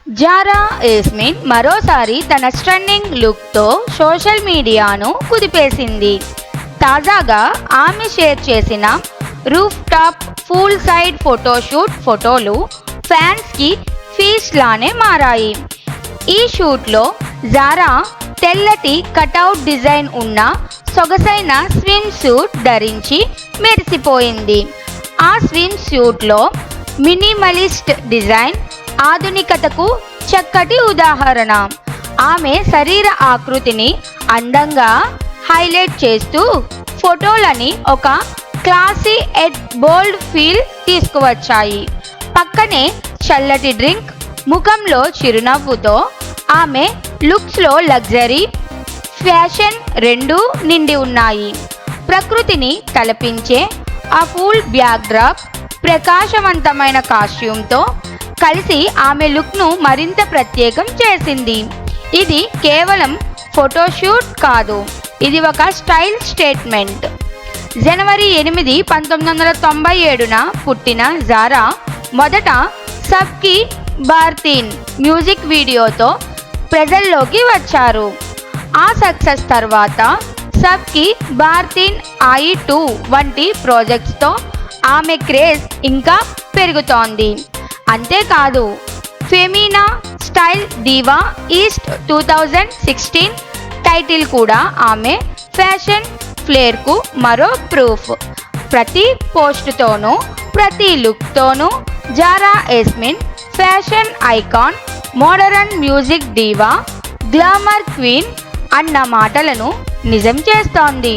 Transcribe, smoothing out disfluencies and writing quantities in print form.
Zara Yasmin మరోసారి తన stunning లుక్తో సోషల్ మీడియాను కుదిపేసింది. తాజాగా ఆమె షేర్ చేసిన roof top full side photoshoot ఫోటోలు ఫ్యాన్స్కి ఫీస్ట్ లానే మారాయి. ఈ షూట్లో జారా తెల్లటి కటౌట్ డిజైన్ ఉన్న సొగసైన స్విమ్ సూట్ ధరించి మెరిసిపోయింది. ఆ స్విమ్ సూట్లో మినిమలిస్ట్ డిజైన్ ఆధునికతకు చక్కటి ఉదాహరణ. ఆమె శరీర ఆకృతిని అందంగా హైలైట్ చేస్తూ ఫోటోలని ఒక క్లాసీ ఎట్ బోల్డ్ ఫీల్ తీసుకువచ్చాయి. పక్కనే చల్లటి డ్రింక్, ముఖంలో చిరునవ్వుతో ఆమె లుక్స్లో లగ్జరీ, ఫ్యాషన్ రెండూ నిండి ఉన్నాయి. ప్రకృతిని తలపించే ఆ ఫుల్ బ్యాక్డ్రాప్ ప్రకాశవంతమైన కాస్ట్యూమ్తో కలిసి ఆమె లుక్ను మరింత ప్రత్యేకం చేసింది. ఇది కేవలం ఫోటోషూట్ కాదు, ఇది ఒక స్టైల్ స్టేట్మెంట్. జనవరి 8, 1997న పుట్టిన జారా మొదట సబ్ కీ బార్తీన్ మ్యూజిక్ వీడియోతో ప్రజల్లోకి వచ్చారు. ఆ సక్సెస్ తర్వాత సబ్ కీ బార్తీన్ आई 2 వంటి ప్రాజెక్ట్స్తో ఆమె క్రేజ్ ఇంకా పెరుగుతోంది. అంతేకాదు, Femina style diva east 2016 title కూడా ఆమె ఫ్యాషన్ ఫ్లేర్కు మరో ప్రూఫ్. ప్రతి పోస్టుతోనూ ప్రతి లుక్తోనూ Zara Yasmin fashion icon, modern music diva, glamour queen అన్న మాటలను నిజం చేస్తోంది.